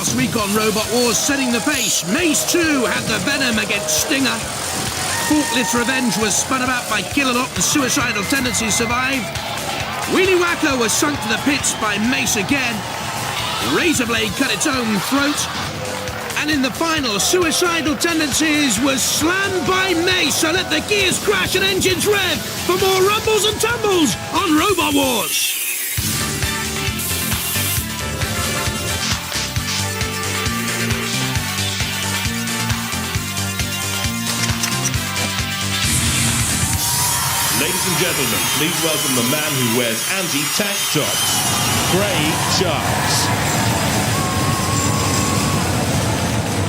last week on Robot Wars, setting the pace. Mace 2 had the venom against Stinger. Forklift Revenge was spun about by Killalot and Suicidal Tendencies survived. Wheelie Wacko was sunk to the pits by Mace again. Razorblade cut its own throat. And in the final, Suicidal Tendencies was slammed by Mace, so let the gears crash and engines rev for more rumbles and tumbles on Robot Wars. Ladies and gentlemen, please welcome the man who wears anti-tank tops, Craig Charles.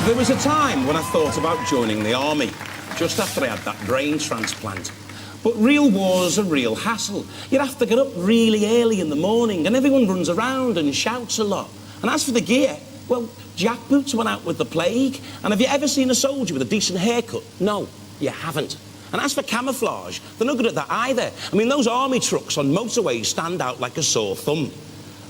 There was a time when I thought about joining the army, just after I had that brain transplant. But real wars are real hassle. You have to get up really early in the morning and everyone runs around and shouts a lot. And as for the gear, well, jackboots went out with the plague. And have you ever seen a soldier with a decent haircut? No, you haven't. And as for camouflage, they're not good at that either. I mean, those army trucks on motorways stand out like a sore thumb.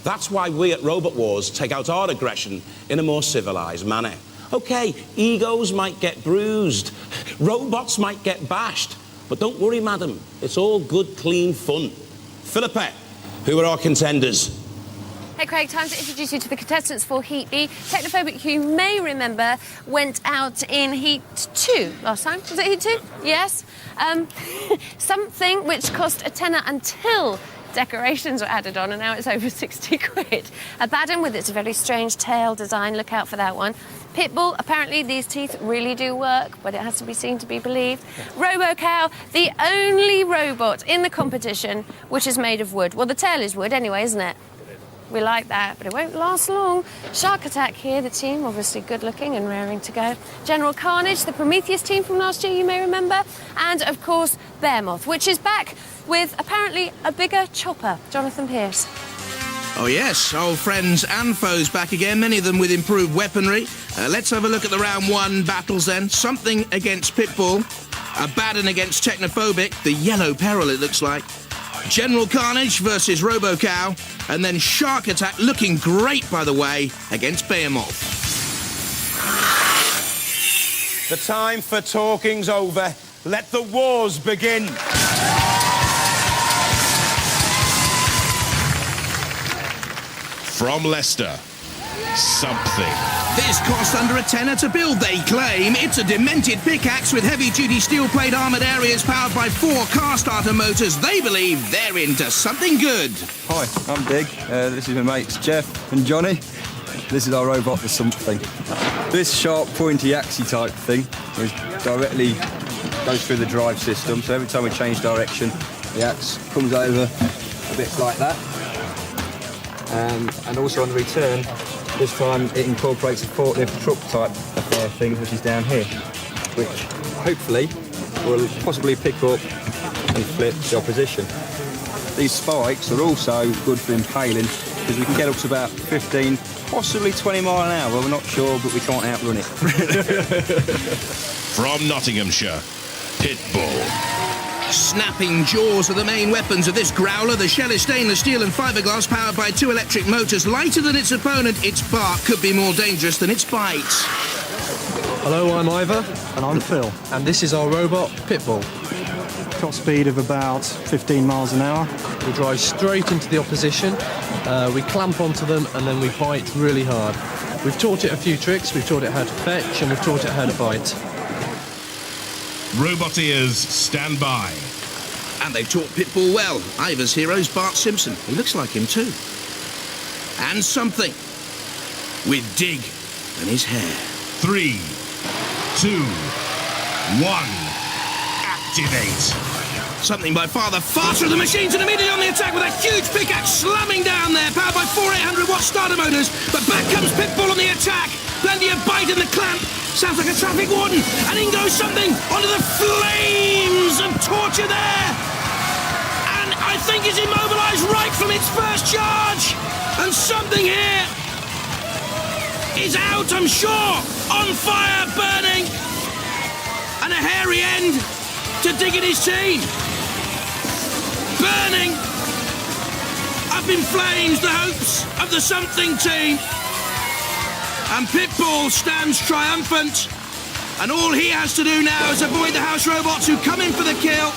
That's why we at Robot Wars take out our aggression in a more civilised manner. OK, egos might get bruised, robots might get bashed, but don't worry, madam, it's all good, clean fun. Philippa, who are our contenders? Hey Craig, time to introduce you to the contestants for Heat B. Technophobic, you may remember, went out in Heat 2 last time. Was it Heat 2? Yes. Something which cost a tenner until decorations were added on, and now it's over 60 quid. Abaddon with its very strange tail design, look out for that one. Pitbull, apparently these teeth really do work, but it has to be seen to be believed. RoboCow, the only robot in the competition which is made of wood. Well, the tail is wood anyway, isn't it? We like that, but it won't last long. Shark Attack here, the team, obviously good-looking and raring to go. General Carnage, the Prometheus team from last year, you may remember. And, of course, Bearmoth, which is back with, apparently, a bigger chopper. Jonathan Pierce. Oh yes, old friends and foes back again, many of them with improved weaponry. Let's have a look at the round one battles then. Something against Pitbull, Abaddon against Technophobic, the Yellow Peril it looks like. General Carnage versus RoboCow, and then Shark Attack, looking great by the way, against Behemoth. The time for talking's over. Let the wars begin. From Leicester, something. This cost under a tenner to build, they claim. It's a demented pickaxe with heavy-duty steel-plate armoured areas powered by 4 car-starter motors. They believe they're into something good. Hi, I'm Dig. This is my mates Jeff and Johnny. This is our robot for something. This sharp, pointy axis type thing directly goes through the drive system. So every time we change direction, the axe comes over a bit like that. And also on the return, this time it incorporates a forklift truck type affair thing, which is down here, which hopefully will possibly pick up and flip the opposition. These spikes are also good for impaling because we can get up to about 15, possibly 20 mile an hour. We're not sure, but we can't outrun it. From Nottinghamshire, Pitbull. Snapping jaws are the main weapons of this growler. The shell is stainless steel and fiberglass powered by 2 electric motors. Lighter than its opponent, its bark could be more dangerous than its bite. Hello, I'm Ivor. And I'm Phil. And this is our robot, Pitbull. Top speed of about 15 miles an hour. We drive straight into the opposition, we clamp onto them, and then we bite really hard. We've taught it a few tricks. We've taught it how to fetch, and we've taught it how to bite. Robot ears, stand by. And they've taught Pitbull well. Ivor's hero's Bart Simpson. He looks like him too. And something with Dig and his hair. 3, 2, 1, activate. Something by far the faster of the machines, and immediately on the attack with a huge pickaxe slamming down there, powered by 4 800-watt starter motors. But back comes Pitbull on the attack. Plenty of bite in the clamp. Sounds like a traffic warden. And in goes something onto the flames of torture there. And I think it's immobilised right from its first charge. And something here is out, I'm sure. On fire, burning. And a hairy end to Dig and his team. Burning up in flames the hopes of the something team. And Pitbull stands triumphant. And all he has to do now is avoid the house robots who come in for the kill.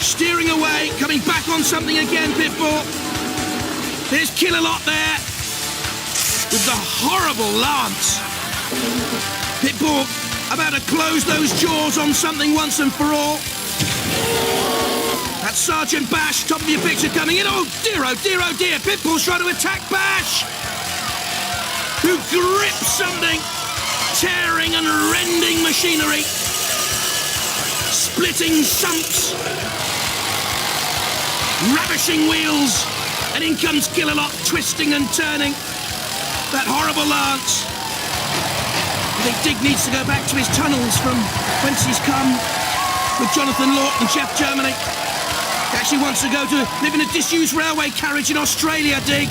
Steering away, coming back on something again, Pitbull. There's Kill-A-Lot there with the horrible lance. Pitbull about to close those jaws on something once and for all. That's Sergeant Bash, top of your picture, coming in. Oh dear, oh dear, oh dear. Pitbull's trying to attack Bash, who grips something, tearing and rending machinery, splitting sumps, ravishing wheels, and in comes Kill-A-Lot, twisting and turning. That horrible lance. I think Dig needs to go back to his tunnels from whence he's come with Jonathan Lawton, Jeff Germany. He actually wants to go to live in a disused railway carriage in Australia, Dig.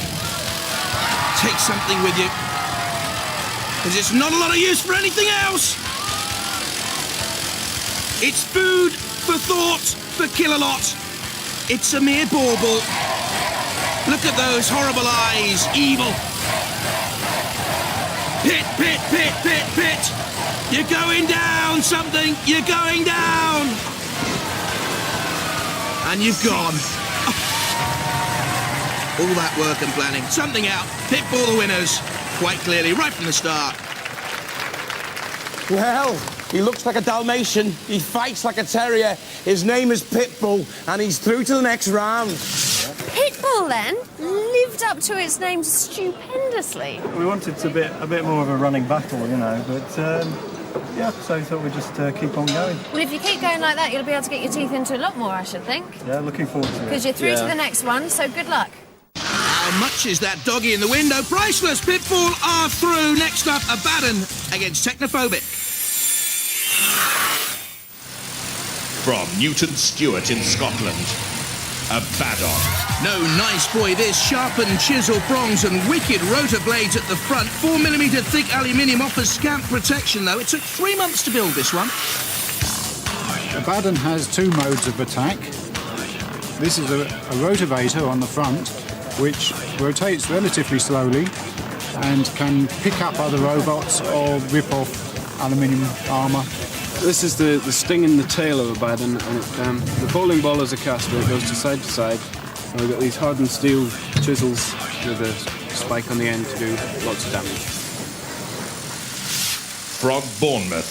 Take something with you, because it's not a lot of use for anything else. It's food for thought for Kill-A-Lot. It's a mere bauble. Look at those horrible eyes, evil. Pit, pit, pit, pit, pit. You're going down, something. You're going down. And you've gone. All that work and planning. Something out. Pitbull the winners. Quite clearly, right from the start. Well, he looks like a Dalmatian. He fights like a terrier. His name is Pitbull, and he's through to the next round. Pitbull, then, lived up to its name stupendously. We wanted a bit more of a running battle, you know, but yeah, so we thought we'd just keep on going. Well, if you keep going like that, you'll be able to get your teeth into a lot more, I should think. Yeah, looking forward to it. Because you're through to the next one, so good luck. How much is that doggy in the window? Priceless. Pitbull are through. Next up, Abaddon against Technophobic. From Newton Stewart in Scotland, Abaddon. No nice boy this. Sharpened chisel prongs and wicked rotor blades at the front. 4mm thick aluminium offers scant protection, though. It took 3 months to build this one. Abaddon has two modes of attack. This is a rotavator on the front, which rotates relatively slowly and can pick up other robots or rip off aluminium armour. This is the sting in the tail of Abaddon, and the bowling ball is a caster. It goes to side, and we've got these hardened steel chisels with a spike on the end to do lots of damage. From Bournemouth,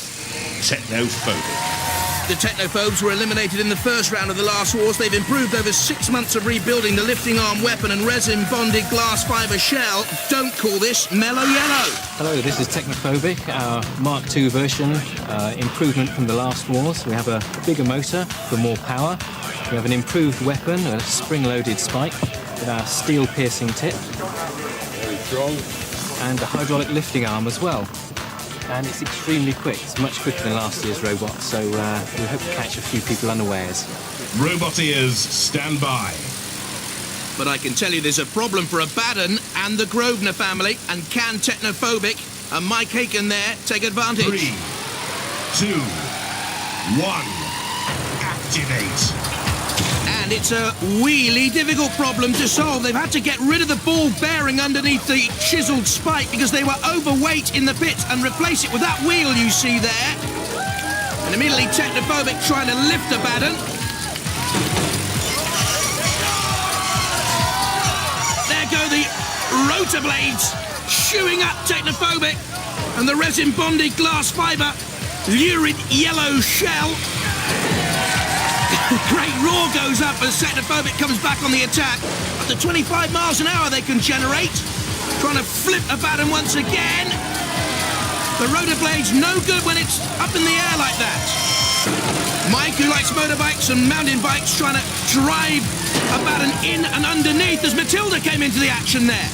Technophobic. The Technophobes were eliminated in the first round of the last wars. They've improved over 6 months of rebuilding the lifting arm weapon and resin-bonded glass fibre shell. Don't call this mellow yellow. Hello, this is Technophobic, our Mark II version, improvement from the last wars. We have a bigger motor for more power. We have an improved weapon, a spring-loaded spike with our steel-piercing tip. Very strong. And a hydraulic lifting arm as well. And it's extremely quick. It's much quicker than last year's robot, so we hope to catch a few people unawares. Robot ears, stand by. But I can tell you there's a problem for Abaddon and the Grosvenor family, and can Technophobic and Mike Haken there take advantage? 3, 2, 1, activate. And it's a really difficult problem to solve. They've had to get rid of the ball bearing underneath the chiselled spike because they were overweight in the pit, and replace it with that wheel you see there. And immediately Technophobic trying to lift Abaddon. There go the rotor blades, chewing up Technophobic, and the resin-bonded glass fibre, lurid yellow shell. Great roar goes up as Technophobic comes back on the attack. Up to 25 miles an hour they can generate. Trying to flip Abaddon once again. The rotor blade's no good when it's up in the air like that. Mike, who likes motorbikes and mountain bikes, trying to drive Abaddon in and underneath as Matilda came into the action there.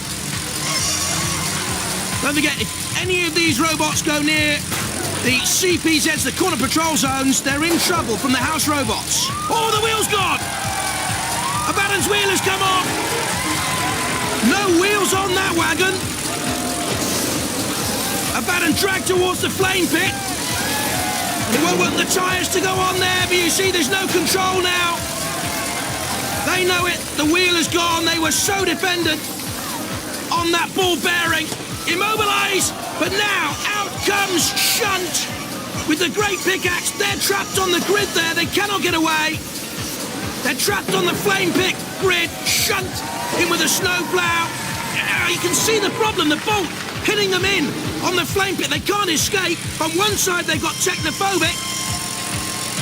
Don't forget, if any of these robots go near the CPZs, the corner patrol zones, they're in trouble from the house robots. Oh, the wheel's gone! Abaddon's wheel has come off! No wheels on that wagon! Abaddon dragged towards the flame pit. They won't want the tyres to go on there, but you see there's no control now. They know it, the wheel is gone, they were so dependent on that ball bearing. Immobilise, but now out comes Shunt with the great pickaxe. They're trapped on the grid there. They cannot get away. They're trapped on the flame pick grid. Shunt in with a snowplow. You can see the problem. The bolt hitting them in on the flame pit. They can't escape. On one side, they've got Technophobic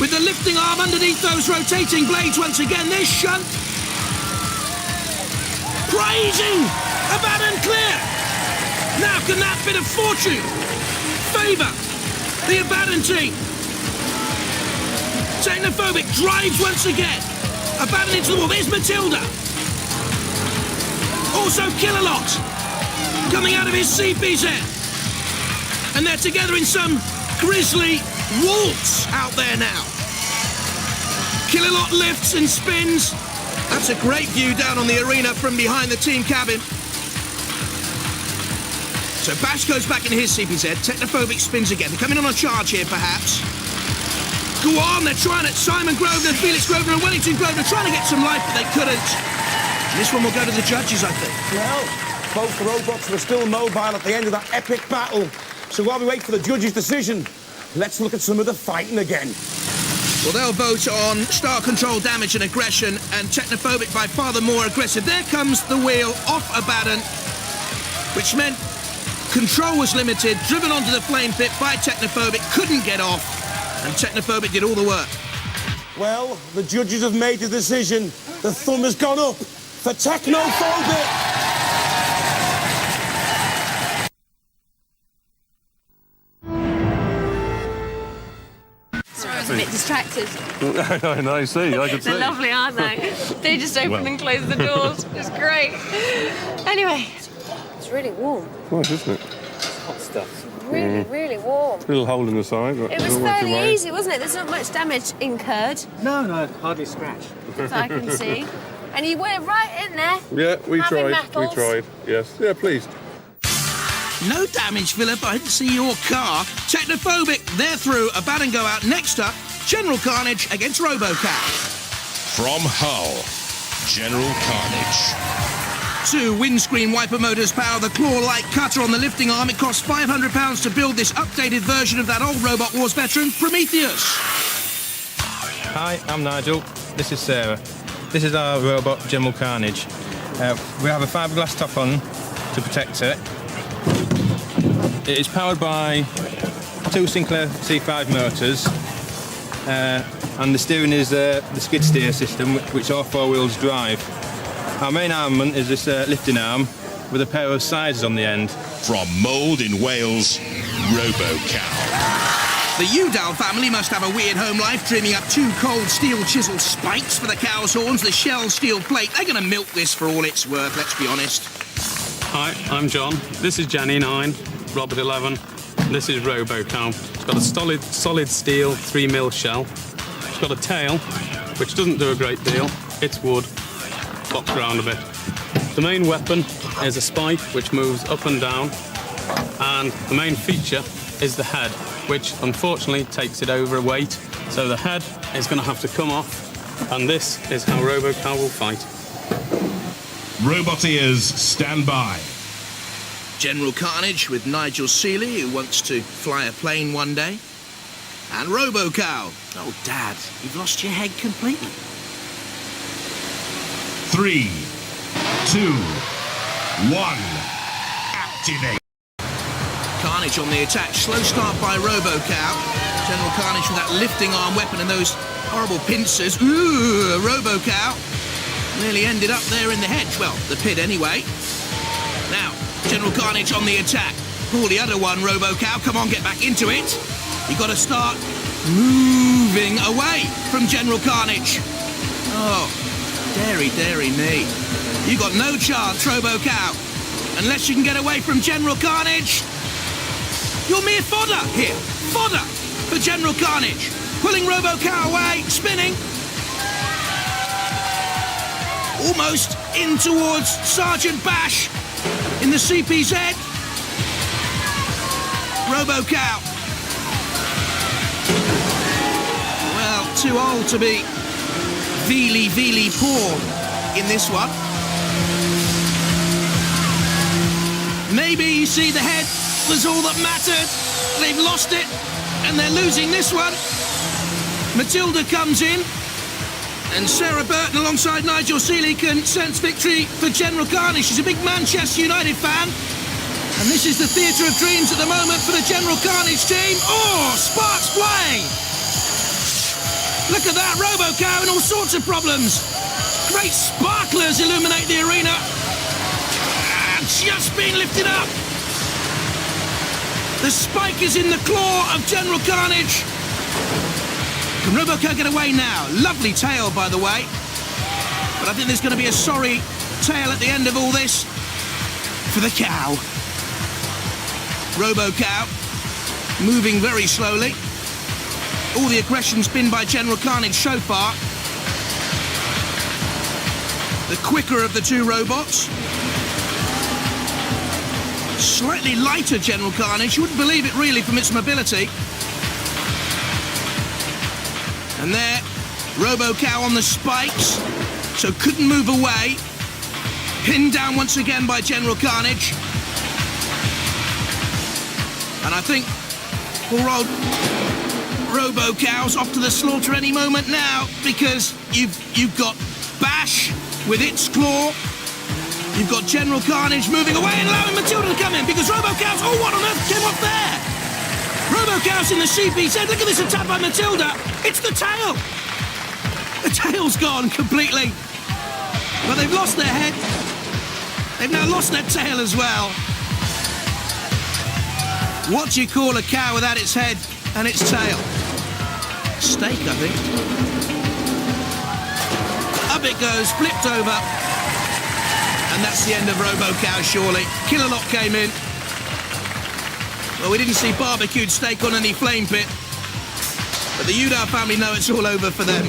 with the lifting arm underneath those rotating blades once again. There's Shunt praising Abaddon clear. Now can that bit of fortune favour the Abaddon team? Technophobic drives once again. Abaddon into the wall. There's Matilda. Also Killalot coming out of his CPZ. And they're together in some grisly waltz out there now. Killalot lifts and spins. That's a great view down on the arena from behind the team cabin. So Bash goes back into his CPZ. Technophobic spins again. They're coming on a charge here, perhaps. Go on, they're trying it. Simon Grosvenor, Felix Grosvenor and Wellington Grosvenor trying to get some life, but they couldn't. This one will go to the judges, I think. Well, both robots were still mobile at the end of that epic battle. So while we wait for the judge's decision, let's look at some of the fighting again. Well, they'll vote on star control, damage and aggression, and Technophobic by far the more aggressive. There comes the wheel off Abaddon, which meant control was limited, driven onto the flame pit by Technophobic, couldn't get off, and Technophobic did all the work. Well, the judges have made the decision. The thumb has gone up for Technophobic. Sorry, I was a bit distracted. I see. I could see. They're lovely, aren't they? They just open and close the doors. It's great. Anyway, it's really warm. Nice, isn't it? It's hot stuff. Really, really warm. Little hole in the side. But It was fairly easy, wasn't it? There's not much damage incurred, No, hardly scratch. as I can see. And you went right in there. Yeah, we having tried. Knuckles. We tried. Yes. Yeah, pleased. No damage, Philip. I didn't see your car. Technophobic, they're through. Abaddon go out. Next up, General Carnage against RoboCat. From Hull, General Carnage. Two windscreen wiper motors power the claw-like cutter on the lifting arm. It costs £500 to build this updated version of that old Robot Wars veteran, Prometheus. Hi, I'm Nigel. This is Sarah. This is our robot, General Carnage. We have a fiberglass top on to protect it. It is powered by two Sinclair C5 motors, and the steering is the skid steer system, which all four wheels drive. Our main armament is this lifting arm with a pair of sizers on the end. From Mould in Wales, RoboCat. The Udall family must have a weird home life, dreaming up two cold steel chisel spikes for the cow's horns, the shell steel plate. They're going to milk this for all it's worth, let's be honest. Hi, I'm John. This is Jenny 9, Robert 11. This is RoboCat. It's got a solid steel 3mm shell. It's got a tail, which doesn't do a great deal. It's wood. Box around a bit. The main weapon is a spike which moves up and down, and the main feature is the head, which unfortunately takes it over weight. So the head is going to have to come off, and this is how RoboCat will fight. Robot ears, stand by. General Carnage with Nigel Seeley, who wants to fly a plane one day. And RoboCat. Oh, Dad, you've lost your head completely. 3, 2, 1, activate. Carnage on the attack. Slow start by RoboCat. General Carnage with that lifting arm weapon and those horrible pincers. Ooh, RoboCat nearly ended up there in the hedge. Well, the pit anyway. Now, General Carnage on the attack. Pull the other one, RoboCat. Come on, get back into it. You've got to start moving away from General Carnage. Oh, dairy me. You got no chance, RoboCat. Unless you can get away from General Carnage. You're mere fodder here. Fodder for General Carnage. Pulling RoboCat away, spinning. Almost in towards Sergeant Bash in the CPZ. RoboCat. Well, too old to be Veely poor in this one. Maybe, you see, the head was all that mattered. They've lost it, and they're losing this one. Matilda comes in, and Sarah Burton alongside Nigel Seeley can sense victory for General Carnage. She's a big Manchester United fan. And this is the theatre of dreams at the moment for the General Carnage team. Oh, sparks flying! Look at that, Robo-Cow and all sorts of problems. Great sparklers illuminate the arena. Just been lifted up. The spike is in the claw of General Carnage. Can Robo-Cow get away now? Lovely tail, by the way. But I think there's going to be a sorry tail at the end of all this for the cow. Robo-Cow moving very slowly. All the aggression's been by General Carnage so far. The quicker of the two robots. Slightly lighter General Carnage. You wouldn't believe it really from its mobility. And there, Robo-Cow on the spikes, so couldn't move away. Pinned down once again by General Carnage. And I think poor old Robo-Cow's off to the slaughter any moment now, because you've got Bash with its claw. You've got General Carnage moving away and allowing Matilda to come in, because Robo-Cow's... Oh, what on earth came off there? Robo-Cow's in the CPZ. Look at this attack by Matilda. It's the tail. The tail's gone completely. But they've lost their head. They've now lost their tail as well. What do you call a cow without its head and its tail? Steak, I think. Up it goes, flipped over. And that's the end of Robo-Cow, surely. Killalot came in. Well, we didn't see barbecued steak on any flame pit. But the Udall family know it's all over for them.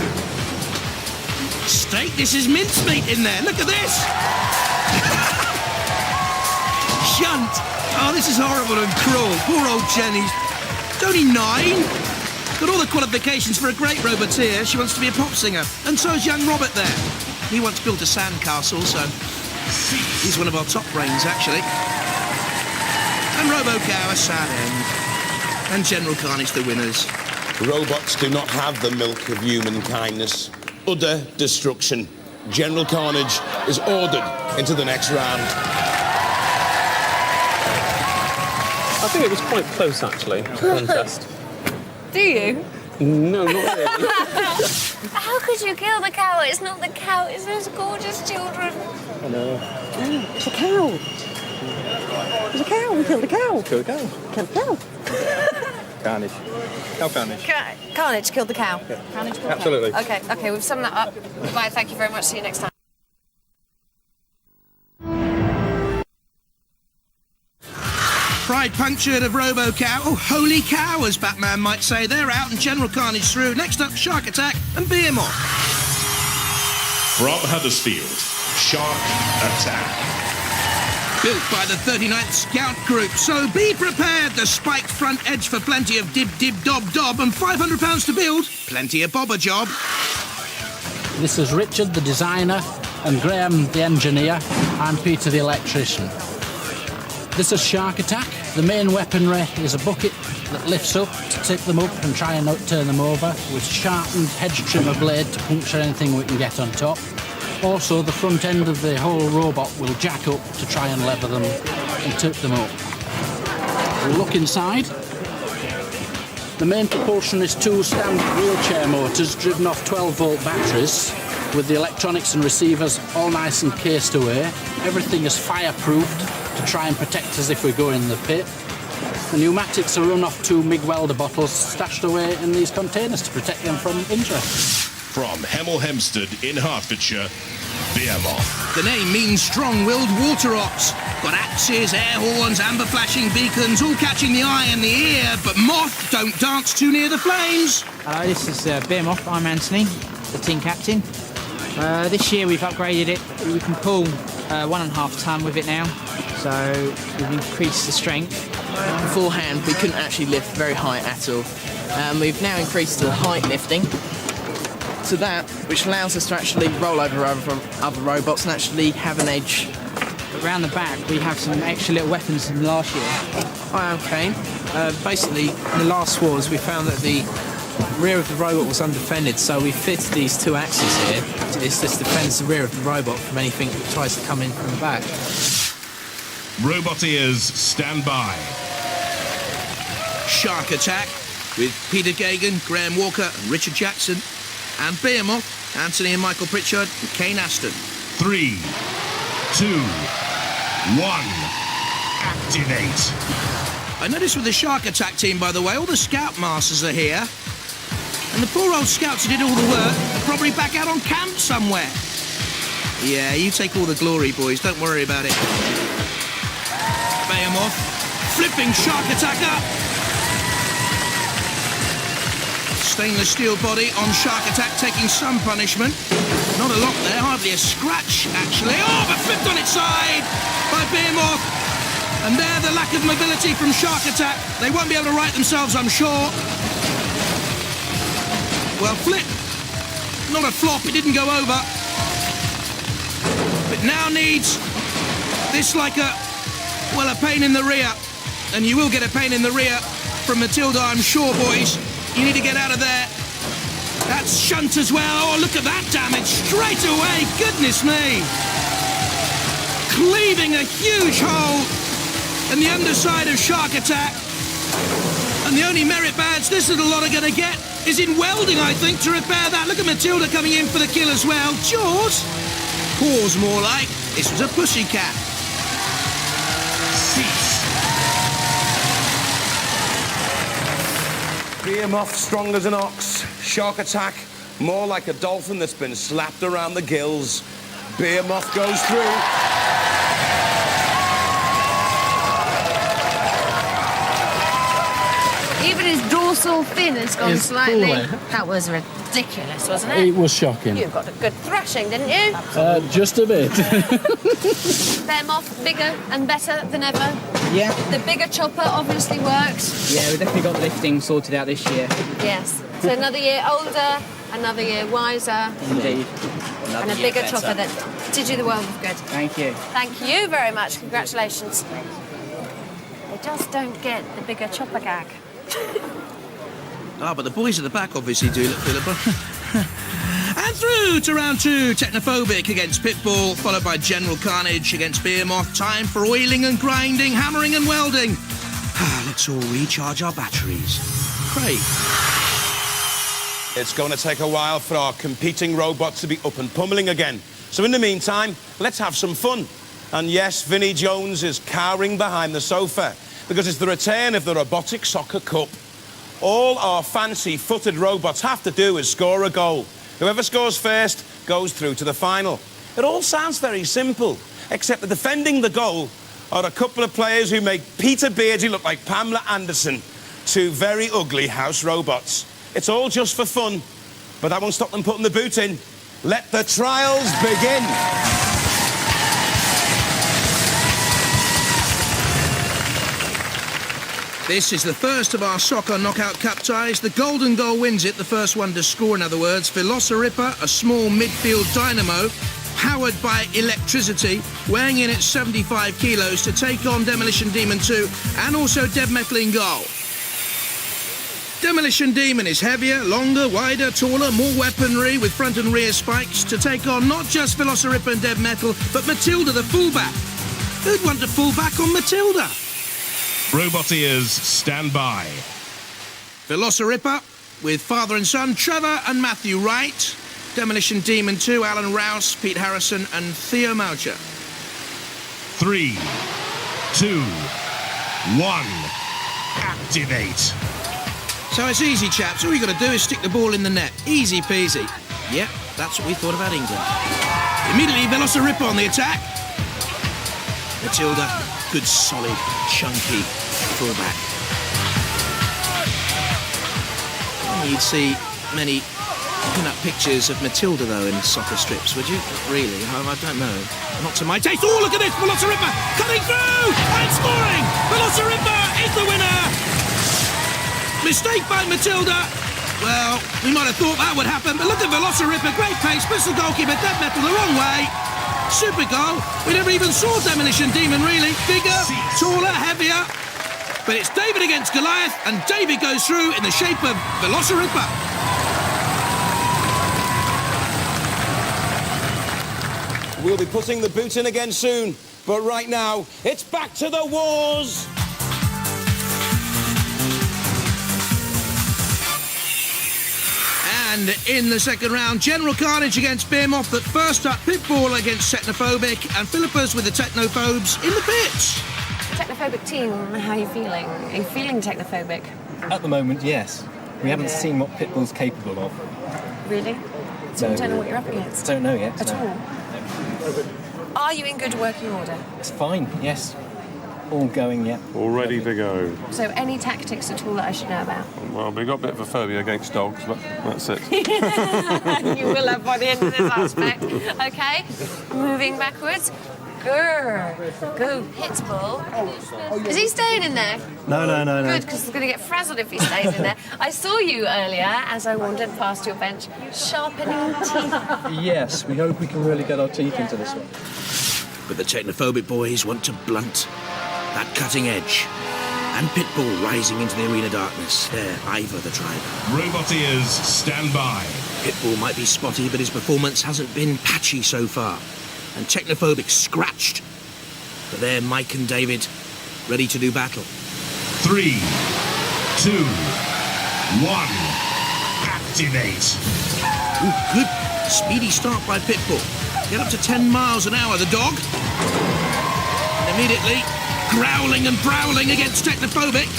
Steak? This is mincemeat in there. Look at this. Shunt. Oh, this is horrible and cruel. Poor old Jenny. She's only 9. Got all the qualifications for a great roboteer. She wants to be a pop singer. And so is young Robert there. He once built a sandcastle, so he's one of our top brains, actually. And Robo-Cow, a sad end. And General Carnage, the winners. Robots do not have the milk of human kindness. Utter destruction. General Carnage is ordered into the next round. I think it was quite close, actually, the contest. Do you? No, not really. How could you kill the cow? It's not the cow, it's those gorgeous children. I know. It's a cow. It's a cow. We killed a cow. Kill a cow. Killed a cow. Carnage. Cow Carnage. Carnage killed the cow. Yeah. Carnage killed Absolutely. the cow. Okay, we've summed that up. Goodbye, thank you very much. See you next time. Pride punctured of Robo-Cow. Oh, holy cow, as Batman might say. They're out and General Carnage through. Next up, Shark Attack and Behemoth. From Huddersfield, Shark Attack. Built by the 39th Scout Group, so be prepared. The spiked front edge for plenty of dib-dib-dob-dob and £500 to build. Plenty of bobber job. This is Richard, the designer, and Graham, the engineer. I'm Peter, the electrician. This is Shark Attack. The main weaponry is a bucket that lifts up to tip them up and try and turn them over, with sharpened hedge trimmer blade to puncture anything we can get on top. Also, the front end of the whole robot will jack up to try and lever them and tip them up. We'll look inside. The main propulsion is 2 standard wheelchair motors driven off 12-volt batteries, with the electronics and receivers all nice and cased away. Everything is fireproofed to try and protect us if we go in the pit. The pneumatics are run off 2 MIG welder bottles stashed away in these containers to protect them from injury. From Hemel Hempstead in Hertfordshire, Behemoth. The name means strong-willed water ops. Got axes, air horns, amber flashing beacons, all catching the eye and the ear, but Moth don't dance too near the flames. Hello, this is Behemoth. I'm Anthony, the team captain. This year we've upgraded it. We can pull 1.5 tonne with it now, so we've increased the strength. Beforehand, we couldn't actually lift very high at all. We've now increased the height lifting to that, which allows us to actually roll over other robots and actually have an edge around the back, we have some extra little weapons from last year. Hi, I'm Kane. Basically, in the last wars, we found that the rear of the robot was undefended, so we fitted these 2 axes here. This defends the rear of the robot from anything that tries to come in from the back. Robot ears, stand by. Shark Attack with Peter Gagan, Graham Walker and Richard Jackson, and Behemoth, Anthony and Michael Pritchard and Kane Aston. 3, 2, 1, activate. I noticed with the Shark Attack team, by the way, all the Scout Masters are here. And the poor old scouts who did all the work are probably back out on camp somewhere. Yeah, you take all the glory, boys. Don't worry about it. Behemoth, flipping Shark Attack up. Stainless steel body on Shark Attack, taking some punishment. Not a lot there, hardly a scratch, actually. Oh, but flipped on its side by Behemoth. And there, the lack of mobility from Shark Attack. They won't be able to right themselves, I'm sure. Well, flip. Not a flop, it didn't go over. But now needs this like a pain in the rear. And you will get a pain in the rear from Matilda, I'm sure, boys. You need to get out of there. That's shunt as well. Oh, look at that damage straight away. Goodness me. Cleaving a huge hole in the underside of Shark Attack. And the only merit badge this little lot are going to get is in welding, I think, to repair that. Look at Matilda coming in for the kill as well. Jaws? Paws, more like. This was a pussycat. Cease. Behemoth, strong as an ox. Shark Attack, more like a dolphin that's been slapped around the gills. Behemoth goes through. Even his dorsal fin has gone It's slightly. cooler. That was ridiculous, wasn't it? It was shocking. You got a good thrashing, didn't you? Just a bit. Behemoth, bigger and better than ever. Yeah. The bigger chopper obviously works. Yeah, we definitely got the lifting sorted out this year. Yes. So another year older, another year wiser, Indeed. and a bigger chopper that did you the world of good. Thank you. Thank you very much. Congratulations. They just don't get the bigger chopper gag. Ah, but the boys at the back obviously do, look, Philippa. And through to round 2, Technophobic against Pitbull, followed by General Carnage against Behemoth. Time for oiling and grinding, hammering and welding. Let's all recharge our batteries. Craig. It's going to take a while for our competing robots to be up and pummeling again. So in the meantime, let's have some fun. And yes, Vinnie Jones is cowering behind the sofa because it's the return of the Robotic Soccer Cup. All our fancy-footed robots have to do is score a goal. Whoever scores first goes through to the final. It all sounds very simple, except that defending the goal are a couple of players who make Peter Beardsley look like Pamela Anderson, 2 very ugly house robots. It's all just for fun, but that won't stop them putting the boot in. Let the trials begin. This is the first of our soccer knockout cup ties. The golden goal wins it, the first one to score, in other words. Velociripper, a small midfield dynamo, powered by electricity, weighing in at 75 kilos to take on Demolition Demon 2 and also Dev Metal in goal. Demolition Demon is heavier, longer, wider, taller, more weaponry with front and rear spikes to take on not just Velociripper and Dev Metal, but Matilda the fullback. Who'd want to full back on Matilda? Robot ears, stand by. Velociripper with father and son Trevor and Matthew Wright. Demolition Demon 2, Alan Rouse, Pete Harrison and Theo Moucher. 3, 2, 1, activate. So it's easy, chaps. All you got to do is stick the ball in the net. Easy peasy. Yep, that's what we thought about England. Immediately, Velociripper on the attack. Matilda, good, solid, chunky fullback. You'd see many pin-up pictures of Matilda, though, in soccer strips, would you? Not really. I don't know. Not to my taste. Oh, look at this! Velociripper cutting through and scoring! Velociripper is the winner! Mistake by Matilda. Well, we might have thought that would happen, but look at Velociripper. Great pace, puts the goalkeeper, Dev Metal the wrong way. Super goal. We never even saw Demolition Demon, really. Bigger, taller, heavier. But it's David against Goliath, and David goes through in the shape of Velociraptor. We'll be putting the boot in again soon, but right now, it's back to the wars! And in the second round, General Carnage against Behemoth, but first up, Pitbull against Technophobic, and Philippus with the Technophobes in the pits. Technophobic team, how are you feeling? Are you feeling technophobic? At the moment, yes. We haven't seen what Pitbull's capable of. Really? So you don't know what you're up against? Don't know yet. At all? Are you in good working order? It's fine, yes. All going, yeah. All ready to go. So any tactics at all that I should know about? Well, we've got a bit of a phobia against dogs, but that's it. You will have by the end of this aspect. Okay, moving backwards. Go Pitbull. Is he staying in there? No. Good, because he's going to get frazzled if he stays in there. I saw you earlier as I wandered past your bench, sharpening teeth. Yes, we hope we can really get our teeth into this one. But the Technophobic boys want to blunt that cutting edge. And Pitbull rising into the arena darkness. There, Ivor the driver. Robot ears, stand by. Pitbull might be spotty, but his performance hasn't been patchy so far. And Technophobic scratched. But there, Mike and David, ready to do battle. 3, 2, 1, activate. Ooh, good speedy start by Pitbull. Get up to 10 miles an hour, the dog. And immediately, growling and prowling against Technophobic.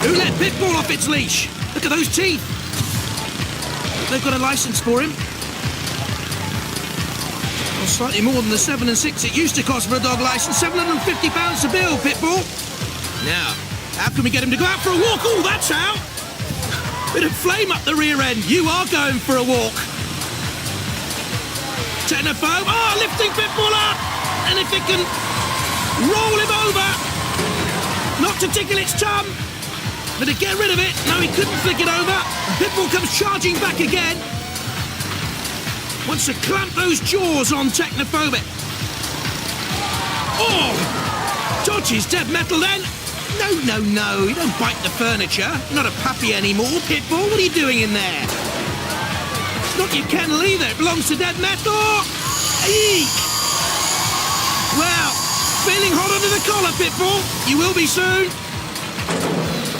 Who let Pitbull off its leash? Look at those teeth. They've got a license for him. Well, slightly more than the 7 and 6 it used to cost for a dog license. £750 to bill, Pitbull. Now, how can we get him to go out for a walk? Oh, that's how. Bit of flame up the rear end. You are going for a walk. Technophobe. Oh, lifting Pitbull up. And if it can roll him over. Not to tickle its tum, but to get rid of it. No, he couldn't flick it over. Pitbull comes charging back again. Wants to clamp those jaws on Technophobic. Oh! Dodges dead metal then. No. You don't bite the furniture. You're not a puppy anymore, Pitbull. What are you doing in there? It's not your kennel either. It belongs to dead metal. Eek! Well, feeling hot under the collar, Pitbull. You will be soon.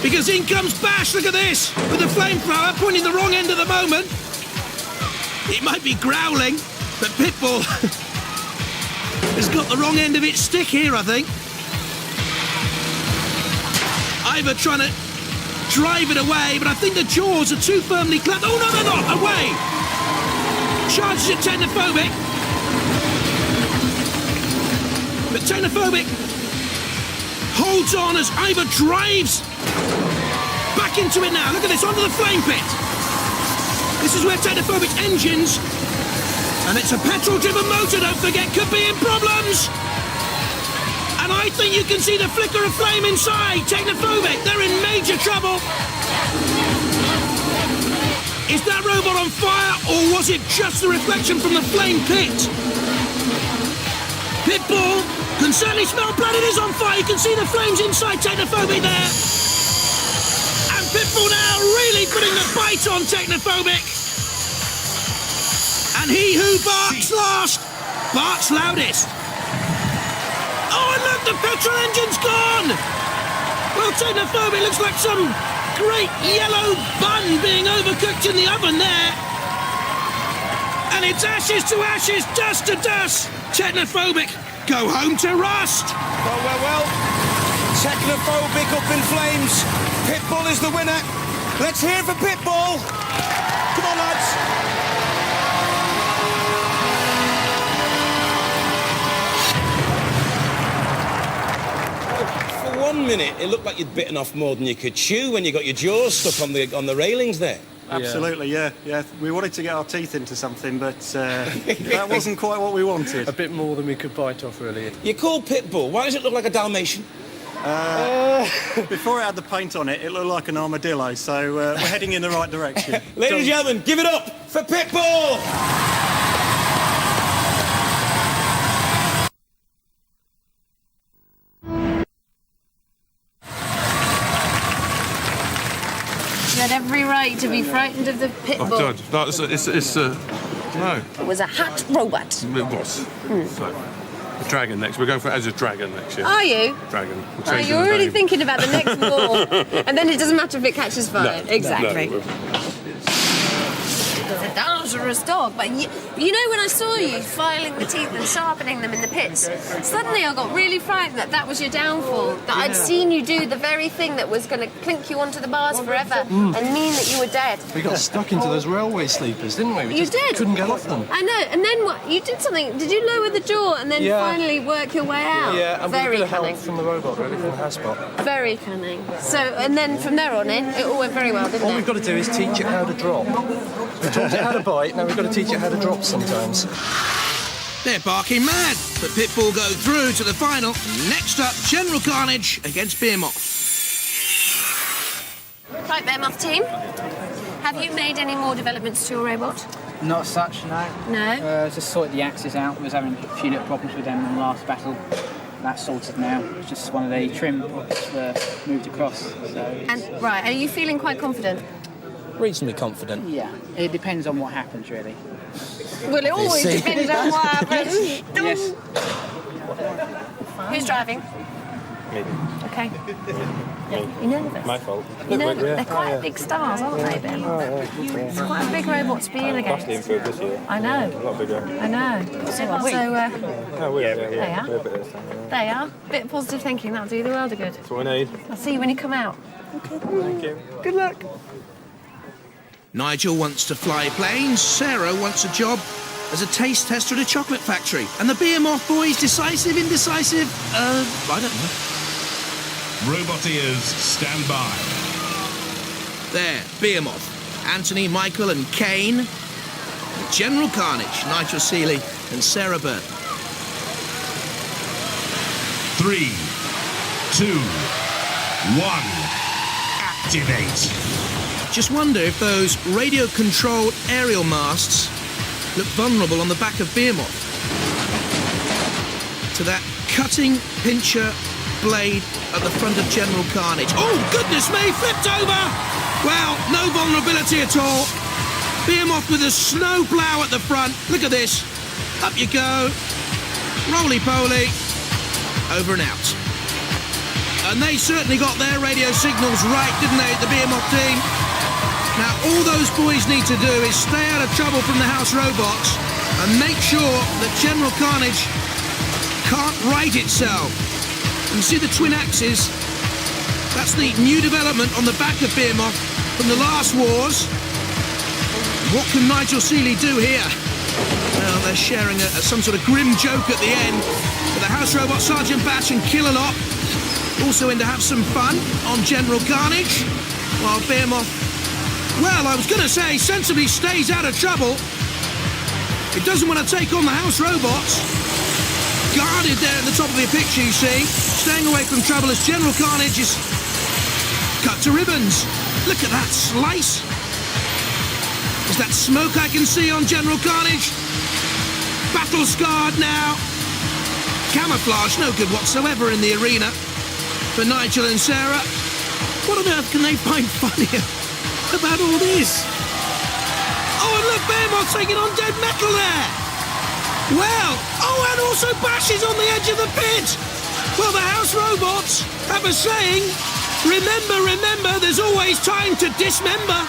Because in comes Bash. Look at this. With the flamethrower pointing the wrong end at the moment. It might be growling, but Pitbull has got the wrong end of its stick here, I think. Ivor trying to drive it away, but I think the jaws are too firmly clamped. Oh, no, they're not. Away. Charges at Technophobic. But Technophobic holds on as Ivor drives back into it now. Look at this, onto the flame pit. This is where Technophobic's engines, and it's a petrol-driven motor, don't forget, could be in problems. And I think you can see the flicker of flame inside. Technophobic, they're in major trouble. Is that robot on fire, or was it just the reflection from the flame pit? Pitbull can certainly smell blood. It is on fire. You can see the flames inside Technophobic there. And Pitbull now really putting the bite on Technophobic. And he who barks last, barks loudest. Oh, and look, the petrol engine's gone! Well, Technophobic looks like some great yellow bun being overcooked in the oven there. And it's ashes to ashes, dust to dust. Technophobic, go home to rust. Well. Technophobic up in flames. Pitbull is the winner. Let's hear it for Pitbull. Come on, lads. For 1 minute, it looked like you'd bitten off more than you could chew when you got your jaws stuck on the railings there. Absolutely, yeah. We wanted to get our teeth into something, but that wasn't quite what we wanted. A bit more than we could bite off, really. You're called Pitbull. Why does it look like a Dalmatian? Before it had the paint on it, it looked like an armadillo, so we're heading in the right direction. Ladies and gentlemen, give it up for Pitbull! every right to be frightened of the pit bull. Oh, God. No, no. It was a hat robot. It was. So, the dragon next. We're going for it as a dragon next year. Are you? Dragon. We'll Oh, change you're the already name. thinking about the next war, and then it doesn't matter if it catches fire. No, exactly. no. It's a dangerous dog, but you know when I saw you filing the teeth and sharpening them in the pits, suddenly I got really frightened that was your downfall, that I'd seen you do the very thing that was going to clink you onto the bars forever and mean that you were dead. We got stuck into those railway sleepers, didn't we? We You just did. couldn't get off them. I know, and then what? You did something. Did you lower the jaw and then finally work your way out? Yeah, and very with a bit of cunning. help from the robot, really, from the housebot. Very cunning. So, and then from there on in, it all went very well, didn't All it? we've got to do is teach it how to drop. We taught it how to bite, now we've got to teach it how to drop sometimes. They're barking mad, but Pitbull go through to the final. Next up, General Carnage against Behemoth. Right, Behemoth team. Have you made any more developments to your robot? Not such, no. No? Just sorted the axes out. We was having a few little problems with them in the last battle. That's sorted now. It's just one of the trim pockets were moved across. So And right, are you feeling quite confident? reasonably confident. Yeah, it depends on what happens, really. Well, it always See. depends on what happens. Yes. Who's driving? Me. Okay. You're nervous? My fault. You're nervous? They're quite big stars, aren't they, Ben? It's quite a big robot to be in against. Vastly improved this year. I know. A lot bigger. I know. So, Oh, we are. They are. We're a bit this time, yeah. They are. Bit of positive thinking, that'll do the world of good. That's what we need. I'll see you when you come out. Okay. Thank you. Good luck. Nigel wants to fly planes, Sarah wants a job as a taste tester at a chocolate factory. And the Behemoth boys, decisive, indecisive, I don't know. Roboteers, stand by. There, Behemoth, Anthony, Michael and Kane. General Carnage, Nigel Seeley and Sarah Byrne. 3, 2, 1, activate. Just wonder if those radio-controlled aerial masts look vulnerable on the back of Behemoth to that cutting pincher blade at the front of General Carnage. Oh, goodness me, flipped over! Well, no vulnerability at all. Behemoth with a snow plough at the front. Look at this. Up you go. Roly-poly. Over and out. And they certainly got their radio signals right, didn't they, the Behemoth team? Now, all those boys need to do is stay out of trouble from the house robots and make sure that General Carnage can't right itself. You see the twin axes? That's the new development on the back of Behemoth from the last wars. What can Nigel Seeley do here? Well, they're sharing some sort of grim joke at the end with the house robot Sergeant Bash and Kill-A-Lot also in to have some fun on General Carnage, while Behemoth, well, I was going to say, sensibly stays out of trouble. It doesn't want to take on the house robots. Guarded there at the top of the picture, you see. Staying away from trouble as General Carnage is cut to ribbons. Look at that slice. Is that smoke I can see on General Carnage? Battle scarred now. Camouflage, no good whatsoever in the arena for Nigel and Sarah. What on earth can they find funnier about all this? Oh, and look, Behemoth taking on Dead Metal there. Well, oh, and also Bash is on the edge of the pit. Well, the house robots have a saying, remember, there's always time to dismember.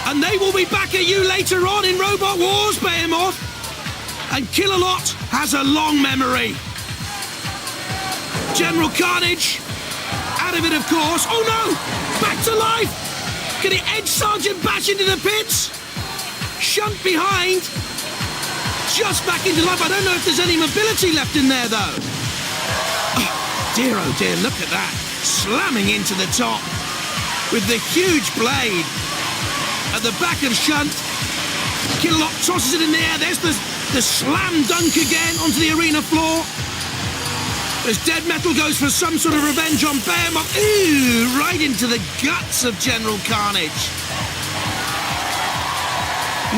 And they will be back at you later on in Robot Wars, Behemoth. And Kill-A-Lot has a long memory. General Carnage, out of it, of course. Oh, no, back to life. Can he edge Sergeant Bash into the pits? Shunt behind. Just back into life. I don't know if there's any mobility left in there, though. Oh, dear, look at that. Slamming into the top with the huge blade at the back of Shunt. Kill-A-Lot tosses it in the air. There's the slam dunk again onto the arena floor. As Dead Metal goes for some sort of revenge on Behemoth. Ooh, right into the guts of General Carnage.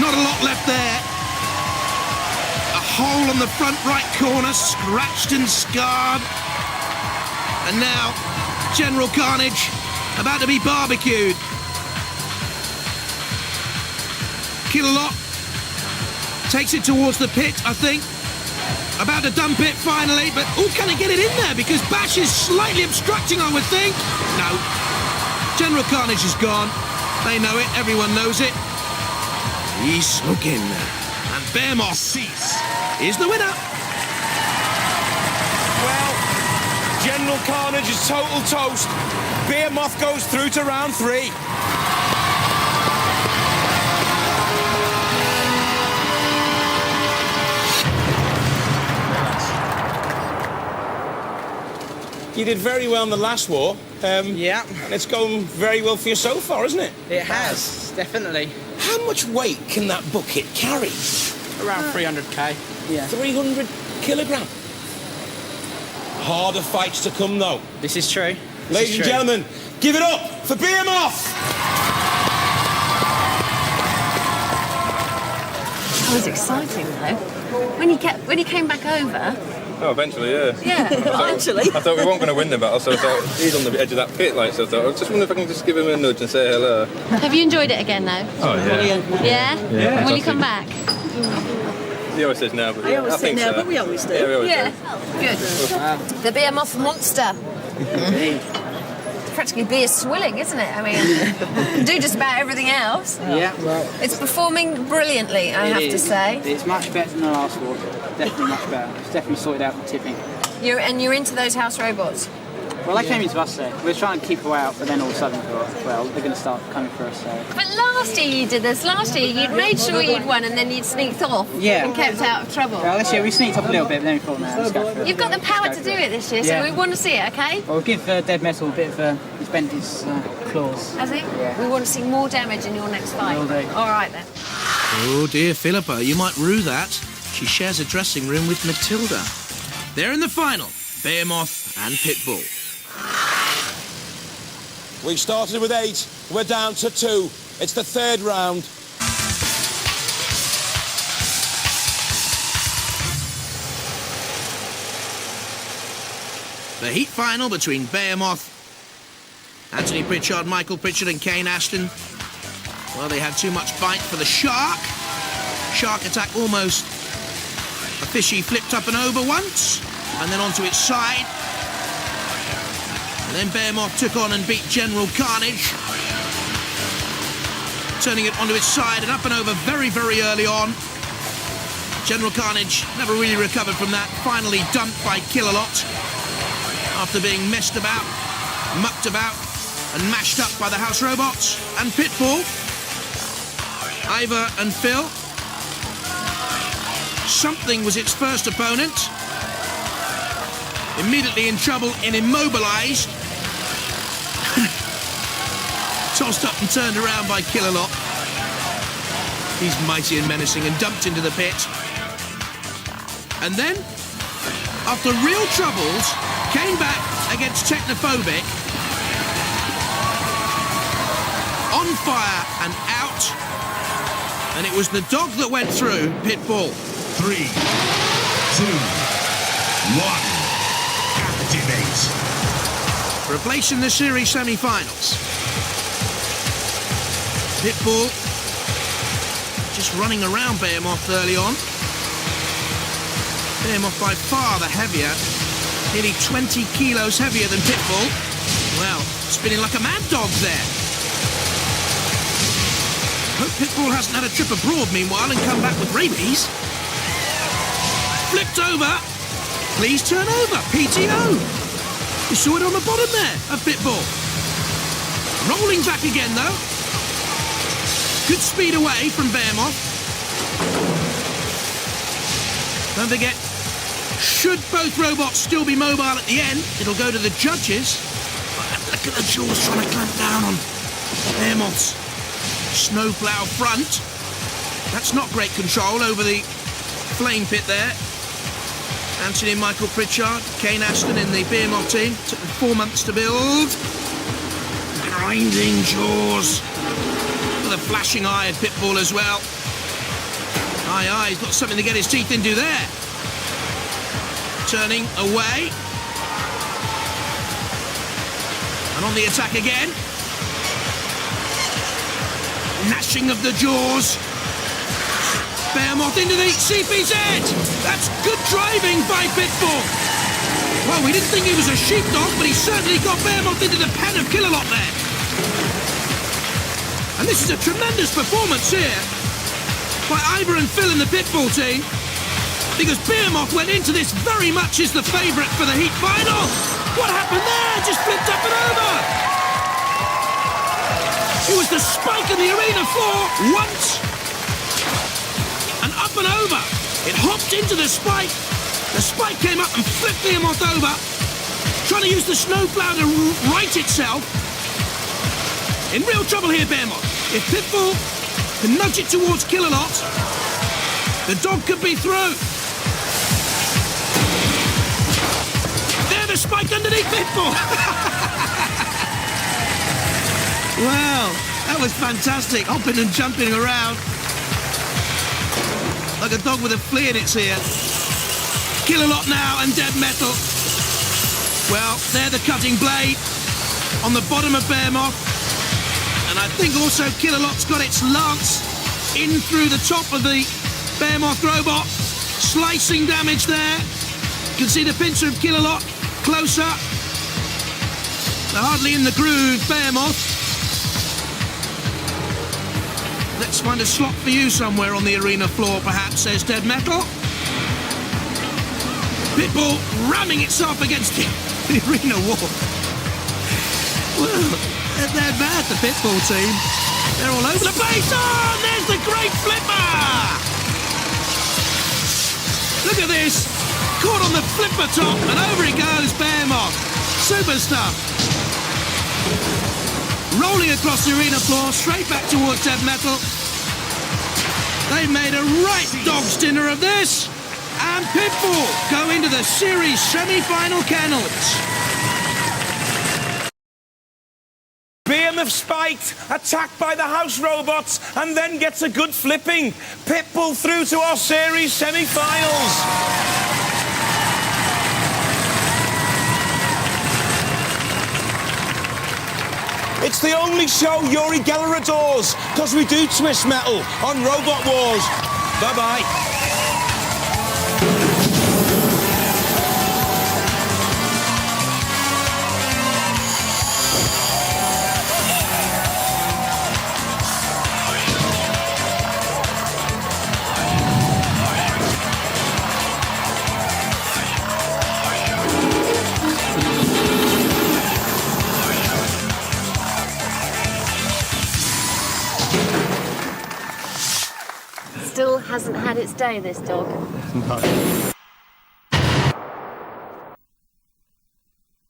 Not a lot left there. A hole on the front right corner, scratched and scarred. And now, General Carnage about to be barbecued. Kill-a-lot takes it towards the pit, I think. About to dump it finally, but can he get it in there? Because Bash is slightly obstructing, I would think. No. General Carnage is gone. They know it, everyone knows it. He's smoking. And Behemoth is the winner. Well, General Carnage is total toast. Behemoth goes through to round 3. You did very well in the last war. Yeah. And it's going very well for you so far, isn't it? It has, definitely. How much weight can that bucket carry? Around 300k. Yeah. 300 kilogram. Harder fights to come, though. This is true. Ladies and gentlemen, give it up for Behemoth! That was exciting, though. When he came back over. Oh, eventually, yeah. Yeah, eventually. I thought we weren't going to win the battle, so I thought he's on the edge of that pit, like, so I thought, I just wonder if I can just give him a nudge and say hello. Have you enjoyed it again, though? Oh, yeah. Yeah? Yeah. Will you come back? He always says no, but I always I think say no, so. but we always do. Yeah, we always Yeah. Good. The Behemoth monster. It's practically beer swilling, isn't it? I mean, do just about everything else. Yeah. It's performing brilliantly, I have to say. It's much better than the last war. Definitely much better. It's definitely sorted out the tipping. You're into those house robots? Well, they came into us there. We were trying to keep her out, but then all of a sudden, well, they're going to start coming for us. So. But last year you did this. Last year you'd made sure you'd won and then you'd sneaked off and kept out of trouble. Well, this year we sneaked off a little bit, but then we thought, no, let's go for it. You've got the power to do it this year, so we want to see it, okay? Well, we'll give Dead Metal a bit of he's bent his claws. Has he? Yeah. We want to see more damage in your next fight. Will do. All right, then. Oh, dear Philippa, you might rue that. She shares a dressing room with Matilda. They're in the final, Behemoth and Pitbull. We started with 8, we're down to 2. It's the third round. The heat final between Behemoth, Anthony Pritchard, Michael Pritchard and Kane Ashton. Well, they had too much bite for the shark. Shark attack almost. A fishy flipped up and over once, and then onto its side. And then Behemoth took on and beat General Carnage, turning it onto its side and up and over very, very early on. General Carnage never really recovered from that, finally dumped by Kill-a-Lot after being messed about, mucked about and mashed up by the house robots. And Pitbull, Ivor and Phil. Something was its first opponent. Immediately in trouble and immobilised. Tossed up and turned around by Kill-a-Lot. He's mighty and menacing and dumped into the pit. And then, after real troubles, came back against Technophobic. On fire and out. And it was the dog that went through Pitbull. 3, 2, 1. Activate. Replacing the series semi-finals. Pitbull just running around Behemoth early on. Behemoth by far the heavier, nearly 20 kilos heavier than Pitbull. Well, spinning like a mad dog there. Hope Pitbull hasn't had a trip abroad meanwhile and come back with rabies. Flipped over. Please turn over. PTO. You saw it on the bottom there of Pitbull. Rolling back again though. Good speed away from Behemoth. Don't forget, should both robots still be mobile at the end, it'll go to the judges. Look at the jaws trying to clamp down on Behemoth's snowplow front. That's not great control over the flame pit there. Anthony and Michael Pritchard, Kane Ashton in the Behemoth team. Took them 4 months to build. Grinding jaws. With a flashing eye at Pitbull as well. Aye, he's got something to get his teeth into there. Turning away. And on the attack again. Gnashing of the jaws. Behemoth into the CPZ. That's good driving by Pitbull. Well, we didn't think he was a sheepdog, but he certainly got Behemoth into the pen of Killalot there. And this is a tremendous performance here by Ivor and Phil in the Pitbull team, because Behemoth went into this very much as the favourite for the heat final. What happened there? Just flipped up and over. It was the spike in the arena floor once, and up and over. It hopped into the spike. The spike came up and flipped Behemoth over, trying to use the snowplow to right itself. In real trouble here, Behemoth. If Pitbull can nudge it towards Killalot, the dog could be through. There, the spike underneath Pitbull. Wow, that was fantastic, hopping and jumping around like a dog with a flea in its ear. Killalot now and Dead Metal. Well, they're the cutting blade on the bottom of Behemoth. And I think also Killalot's got its lance in through the top of the Behemoth robot. Slicing damage there. You can see the pincer of Killalot closer. They're hardly in the groove, Behemoth. Let's find a slot for you somewhere on the arena floor, perhaps, says Dead Metal. Pitbull ramming itself against the arena wall. Well, they're bad, the Pitbull team. They're all over the place. Oh, there's the great flipper! Look at this. Caught on the flipper top, and over he goes, Behemoth. Super stuff. Rolling across the arena floor, straight back towards Dead Metal. They've made a right dog's dinner of this. And Pitbull go into the series semi-final kennels. Behemoth spiked, attacked by the house robots, and then gets a good flipping. Pitbull through to our series semi-finals. It's the only show Yuri Geller adores, because we do twist metal on Robot Wars. Bye-bye. Still hasn't had its day, this dog. No.